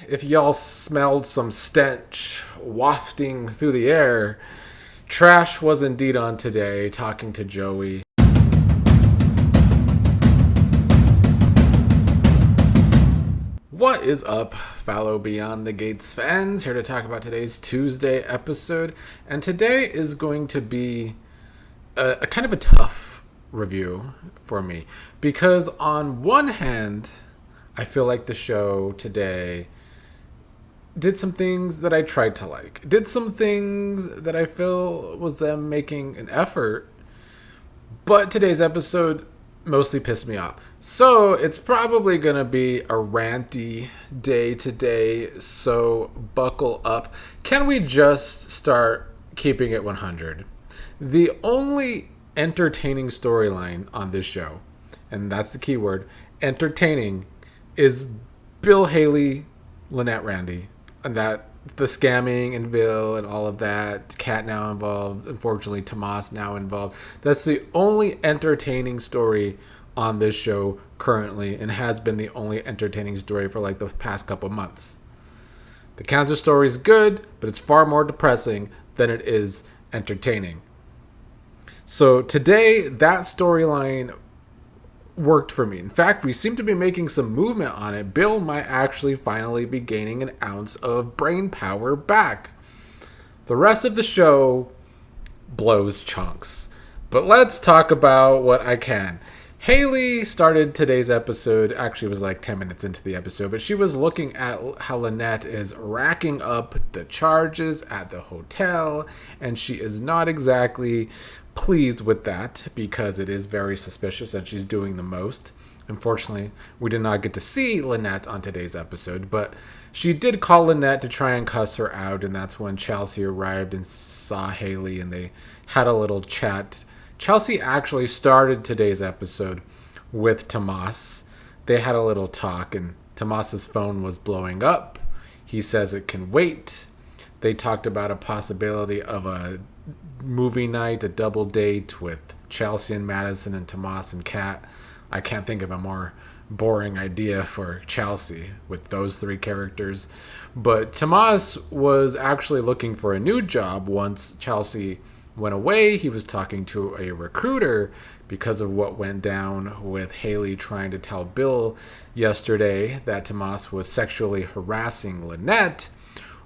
if y'all smelled some stench wafting through the air, Trash was indeed on today talking to Joey. What is up, fellow Beyond the Gates fans? Here to talk about today's Tuesday episode. And today is going to be a kind of a tough review for me. Because on one hand, I feel like the show today did some things that I tried to like. Did some things that I feel was them making an effort. But today's episode mostly pissed me off. So it's probably going to be a ranty day today. So buckle up. Can we just start keeping it 100? The only entertaining storyline on this show, and that's the key word, entertaining, is Bill, Hayley, Lynette, Randy. And that the scamming and Bill and all of that. Kat now involved. Unfortunately, Tomas now involved. That's the only entertaining story on this show currently, and has been the only entertaining story for like the past couple months. The counter story is good, but it's far more depressing than it is entertaining. So today, that storyline worked for me. In fact, we seem to be making some movement on it. Bill might actually finally be gaining an ounce of brain power back. The rest of the show blows chunks. But let's talk about what I can. Hayley started today's episode, actually it was like 10 minutes into the episode, but she was looking at how Lynette is racking up the charges at the hotel, and she is not exactly pleased with that because it is very suspicious and she's doing the most. Unfortunately, we did not get to see Lynette on today's episode, but she did call Lynette to try and cuss her out, and that's when Chelsea arrived and saw Hayley and they had a little chat. Chelsea actually started today's episode with Tomas. They had a little talk and Tomas's phone was blowing up. He says it can wait. They talked about a possibility of a movie night, a double date with Chelsea and Madison and Tomas and Kat. I can't think of a more boring idea for Chelsea with those three characters. But Tomas was actually looking for a new job once Chelsea went away. He was talking to a recruiter because of what went down with Hayley trying to tell Bill yesterday that Tomas was sexually harassing Lynette.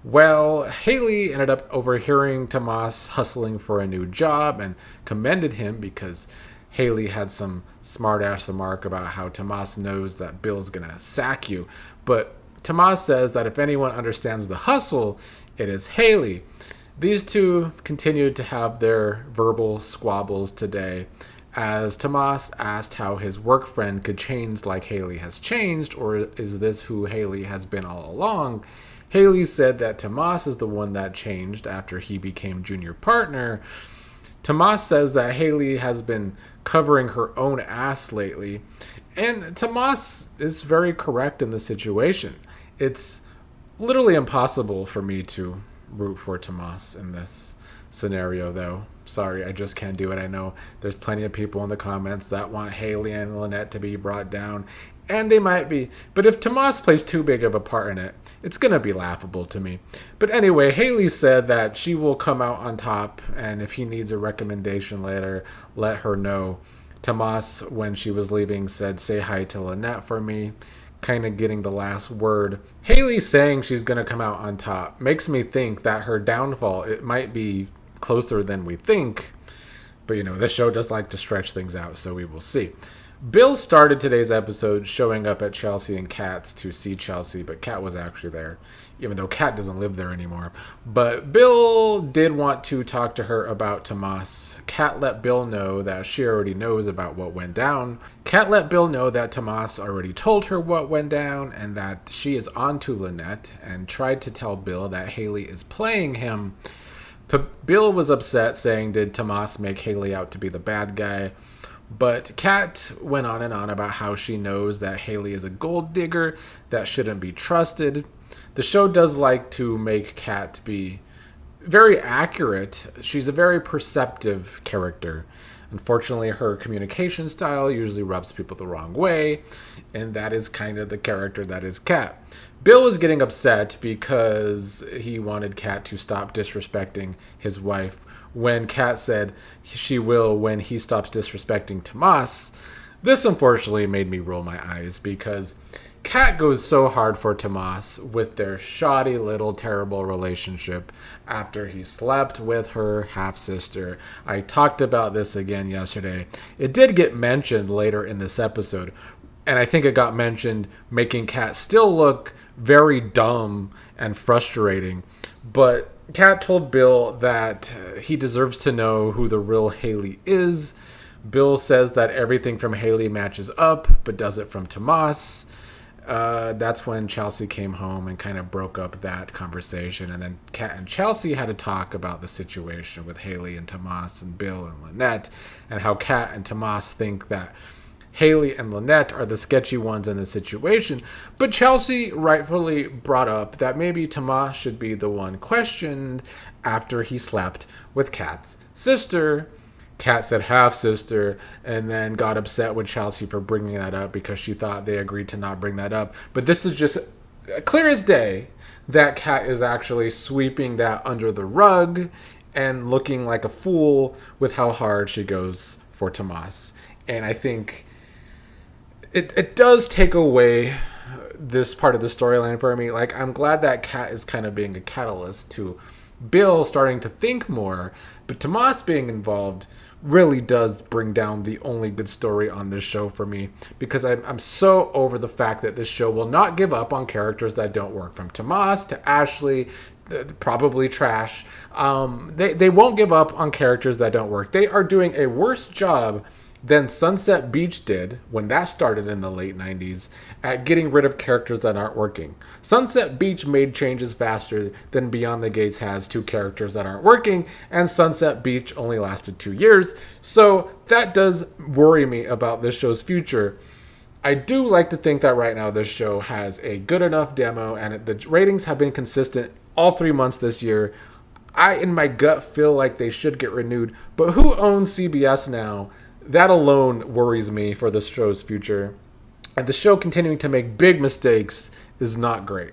Well, Hayley ended up overhearing Tomas hustling for a new job and commended him because Hayley had some smart-ass remark about how Tomas knows that Bill's gonna sack you. But Tomas says that if anyone understands the hustle, it is Hayley. These two continued to have their verbal squabbles today as Tomas asked how his work friend could change like Hayley has changed, or is this who Hayley has been all along? Hayley said that Tomas is the one that changed after he became junior partner. Tomas says that Hayley has been covering her own ass lately, and Tomas is very correct in the situation. It's literally impossible for me to root for Tomas in this scenario, though. Sorry, I just can't do it. I know there's plenty of people in the comments that want Hayley and Lynette to be brought down, and they might be. But if Tomas plays too big of a part in it, it's going to be laughable to me. But anyway, Hayley said that she will come out on top, and if he needs a recommendation later, let her know. Tomas, when she was leaving, said, "Say hi to Lynette for me," kind of getting the last word. Hayley saying she's going to come out on top makes me think that her downfall, it might be closer than we think. But, this show does like to stretch things out, so we will see. Bill started today's episode showing up at Chelsea and Kat's to see Chelsea, but Kat was actually there, even though Kat doesn't live there anymore. But Bill did want to talk to her about Tomas. Kat let Bill know that she already knows about what went down. Kat let Bill know that Tomas already told her what went down and that she is on to Lynette, and tried to tell Bill that Hayley is playing him. Bill was upset, saying, "Did Tomas make Hayley out to be the bad guy?" But Kat went on and on about how she knows that Hayley is a gold digger that shouldn't be trusted. The show does like to make Kat be very accurate. She's a very perceptive character. Unfortunately, her communication style usually rubs people the wrong way, and that is kind of the character that is Kat. Bill was getting upset because he wanted Kat to stop disrespecting his wife when Kat said she will when he stops disrespecting Tomas. This unfortunately made me roll my eyes because Kat goes so hard for Tomas with their shoddy little terrible relationship after he slept with her half-sister. I talked about this again yesterday. It did get mentioned later in this episode, and I think it got mentioned making Kat still look very dumb and frustrating. But Kat told Bill that he deserves to know who the real Hayley is. Bill says that everything from Hayley matches up, but does it from Tomas. That's when Chelsea came home and kind of broke up that conversation. And then Kat and Chelsea had to talk about the situation with Hayley and Tomas and Bill and Lynette, and how Kat and Tomas think that Hayley and Lynette are the sketchy ones in the situation. But Chelsea rightfully brought up that maybe Tomas should be the one questioned after he slept with Kat's sister. Kat said half-sister, and then got upset with Chelsea for bringing that up because she thought they agreed to not bring that up. But this is just clear as day that Kat is actually sweeping that under the rug and looking like a fool with how hard she goes for Tomas. And I think it does take away this part of the storyline for me. Like, I'm glad that Kat is kind of being a catalyst to Bill starting to think more, but Tomas being involved really does bring down the only good story on this show for me, because I'm so over the fact that this show will not give up on characters that don't work, from Tomas to Ashley, probably trash. They won't give up on characters that don't work. They are doing a worse job than Sunset Beach did when that started in the late 90s at getting rid of characters that aren't working. Sunset Beach made changes faster than Beyond the Gates has to characters that aren't working, and Sunset Beach only lasted 2 years. So that does worry me about this show's future. I do like to think that right now this show has a good enough demo, and the ratings have been consistent all 3 months this year. I, in my gut, feel like they should get renewed, but who owns CBS now? That alone worries me for the show's future. And the show continuing to make big mistakes is not great.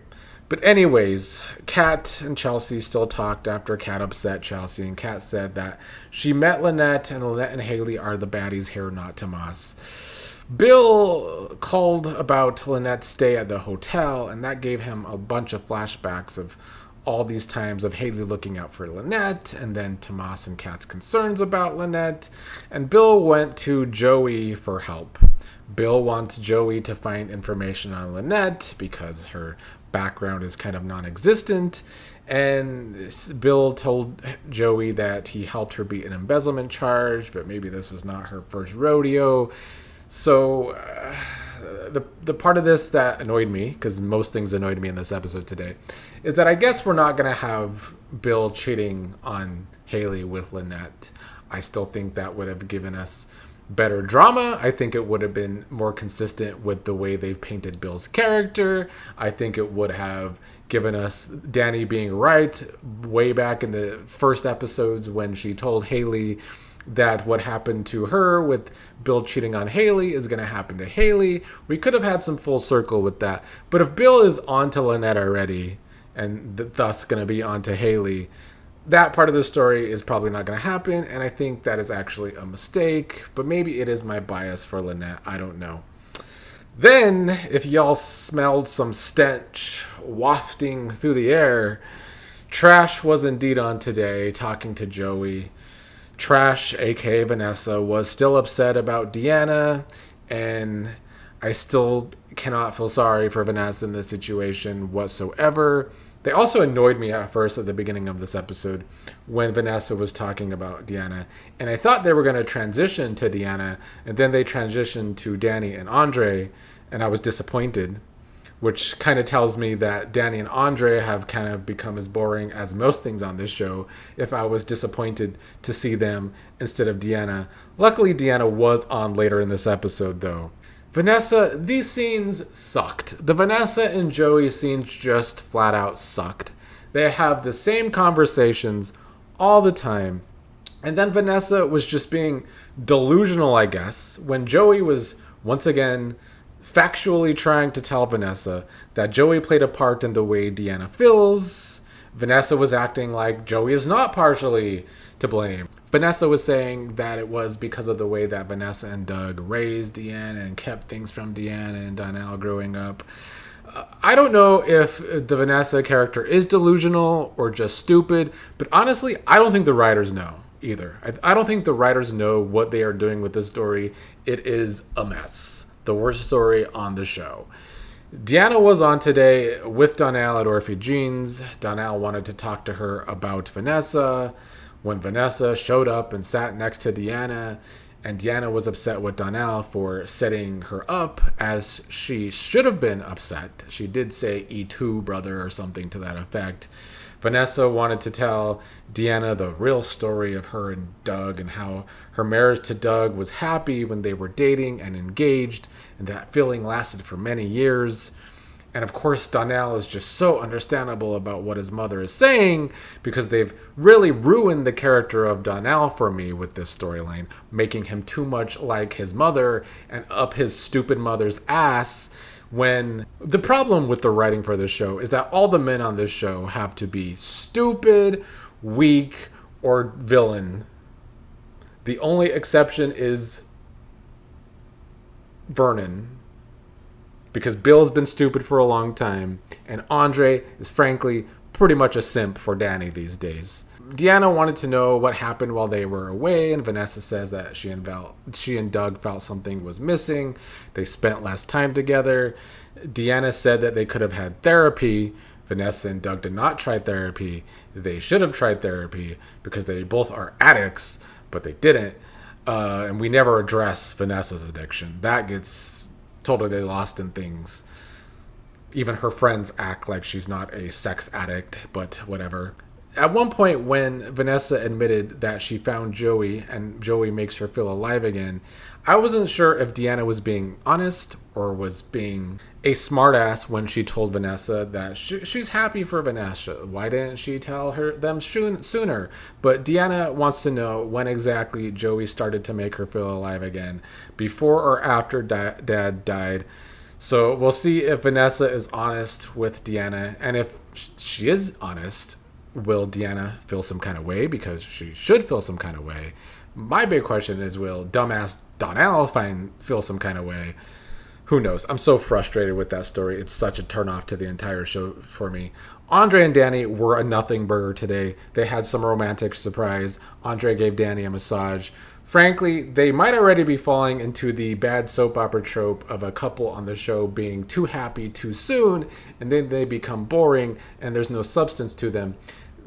But anyways, Kat and Chelsea still talked after Kat upset Chelsea. And Kat said that she met Lynette, and Lynette and Hayley are the baddies here, not Tomas. Bill called about Lynette's stay at the hotel, and that gave him a bunch of flashbacks of all these times of Hayley looking out for Lynette, and then Tomas and Kat's concerns about Lynette. And Bill went to Joey for help. Bill wants Joey to find information on Lynette because her background is kind of non-existent. And Bill told Joey that he helped her beat an embezzlement charge, but maybe this is not her first rodeo. So the part of this that annoyed me, because most things annoyed me in this episode today, is that I guess we're not going to have Bill cheating on Hayley with Lynette. I still think that would have given us better drama. I think it would have been more consistent with the way they've painted Bill's character. I think it would have given us Danny being right way back in the first episodes when she told Hayley that what happened to her with Bill cheating on Hayley is going to happen to Hayley. We could have had some full circle with that. But if Bill is on to Lynette already, and thus going to be on to Hayley, that part of the story is probably not going to happen, and I think that is actually a mistake. But maybe it is my bias for Lynette. I don't know. Then, if y'all smelled some stench wafting through the air, Trash was indeed on today talking to Joey. Trash, aka Vanessa, was still upset about Deanna, and I still cannot feel sorry for Vanessa in this situation whatsoever. They also annoyed me at first at the beginning of this episode when Vanessa was talking about Deanna, and I thought they were going to transition to Deanna, and then they transitioned to Danny and Andre, and I was disappointed, which kind of tells me that Danny and Andre have kind of become as boring as most things on this show if I was disappointed to see them instead of Deanna. Luckily, Deanna was on later in this episode, though. Vanessa, these scenes sucked. The Vanessa and Joey scenes just flat out sucked. They have the same conversations all the time. And then Vanessa was just being delusional, I guess, when Joey was once again factually trying to tell Vanessa that Joey played a part in the way Deanna feels. Vanessa was acting like Joey is not partially to blame. Vanessa was saying that it was because of the way that Vanessa and Doug raised Deanna and kept things from Deanna and Donnell growing up. I don't know if the Vanessa character is delusional or just stupid, but honestly, I don't think the writers know either. I don't think the writers know what they are doing with this story. It is a mess. The worst story on the show. Deanna was on today with Donnell at Orphe Jeans. Donnell wanted to talk to her about Vanessa. When Vanessa showed up and sat next to Deanna, and Deanna was upset with Donnell for setting her up, as she should have been upset. She did say, "E2, brother," or something to that effect. Vanessa wanted to tell Deanna the real story of her and Doug and how her marriage to Doug was happy when they were dating and engaged, and that feeling lasted for many years. And of course, Donnell is just so understandable about what his mother is saying, because they've really ruined the character of Donnell for me with this storyline, making him too much like his mother and up his stupid mother's ass. When the problem with the writing for this show is that all the men on this show have to be stupid, weak, or villain. The only exception is Vernon, because Bill's been stupid for a long time, and Andre is frankly pretty much a simp for Danny these days. Deanna wanted to know what happened while they were away, and Vanessa says that she and Doug felt something was missing. They spent less time together. Deanna said that they could have had therapy. Vanessa and Doug did not try therapy. They should have tried therapy because they both are addicts, but they didn't. And we never address Vanessa's addiction. That gets totally lost in things. Even her friends act like she's not a sex addict, but whatever. At one point, when Vanessa admitted that she found Joey and Joey makes her feel alive again, I wasn't sure if Deanna was being honest or was being a smartass when she told Vanessa that she's happy for Vanessa. Why didn't she tell them sooner? But Deanna wants to know when exactly Joey started to make her feel alive again, before or after Dad died. So we'll see if Vanessa is honest with Deanna, and if she is honest, will Deanna feel some kind of way? Because she should feel some kind of way. My big question is, will dumbass Donnell feel some kind of way? Who knows? I'm so frustrated with that story. It's such a turnoff to the entire show for me. Andre and Danny were a nothing burger today. They had some romantic surprise. Andre gave Danny a massage. Frankly, they might already be falling into the bad soap opera trope of a couple on the show being too happy too soon, and then they become boring and there's no substance to them.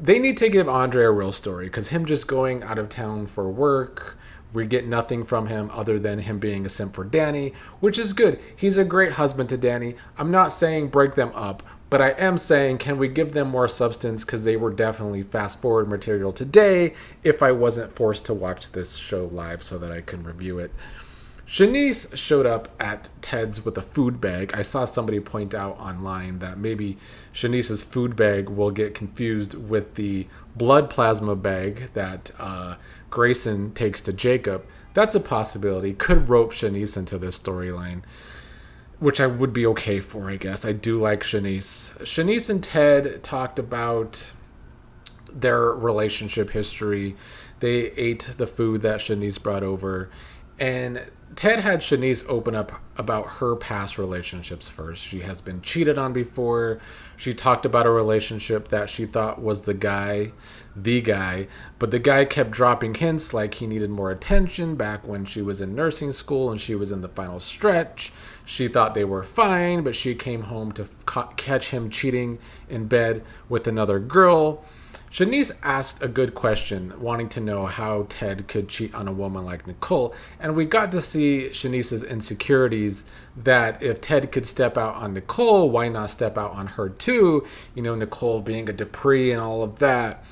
They need to give Andre a real story, because him just going out of town for work, we get nothing from him other than him being a simp for Danny, which is good. He's a great husband to Danny. I'm not saying break them up, but I am saying, can we give them more substance, because they were definitely fast forward material today if I wasn't forced to watch this show live so that I can review it. Shanice showed up at Ted's with a food bag. I saw somebody point out online that maybe Shanice's food bag will get confused with the blood plasma bag that Grayson takes to Jacob. That's a possibility. Could rope Shanice into this storyline, which I would be okay for, I guess. I do like Shanice. Shanice and Ted talked about their relationship history. They ate the food that Shanice brought over, and Ted had Shanice open up about her past relationships first. She has been cheated on before. She talked about a relationship that she thought was the guy, but the guy kept dropping hints like he needed more attention back when she was in nursing school and she was in the final stretch. She thought they were fine, but she came home to catch him cheating in bed with another girl. Shanice asked a good question, wanting to know how Ted could cheat on a woman like Nicole, and we got to see Shanice's insecurities, that if Ted could step out on Nicole, why not step out on her too? You know, Nicole being a Dupree and all of that.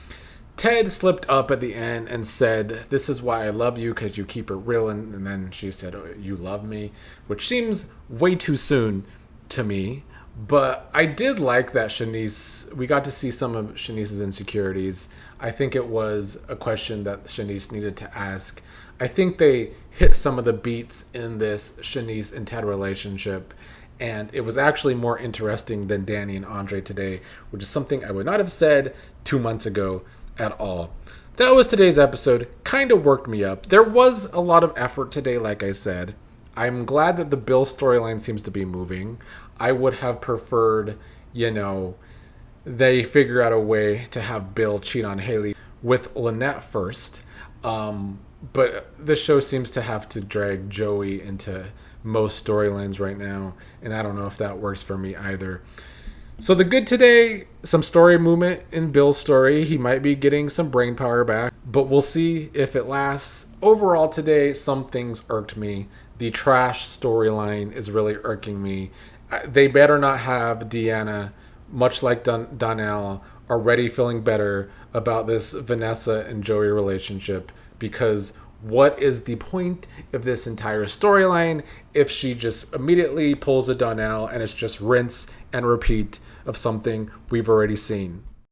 Ted slipped up at the end and said, "This is why I love you, because you keep it real," and then she said, "Oh, you love me," which seems way too soon to me. But I did like that Shanice, we got to see some of Shanice's insecurities. I think it was a question that Shanice needed to ask. I think they hit some of the beats in this Shanice and Ted relationship. And it was actually more interesting than Danny and Andre today, which is something I would not have said 2 months ago at all. That was today's episode. Kind of worked me up. There was a lot of effort today, like I said. I'm glad that the Bill storyline seems to be moving. I would have preferred, they figure out a way to have Bill cheat on Hayley with Lynette first. But the show seems to have to drag Joey into most storylines right now, and I don't know if that works for me either. So the good today, some story movement in Bill's story. He might be getting some brain power back, but we'll see if it lasts. Overall today, some things irked me. The trash storyline is really irking me. They better not have Deanna, much like Donnell, already feeling better about this Vanessa and Joey relationship, because what is the point of this entire storyline if she just immediately pulls a Donnell and it's just rinse and repeat of something we've already seen?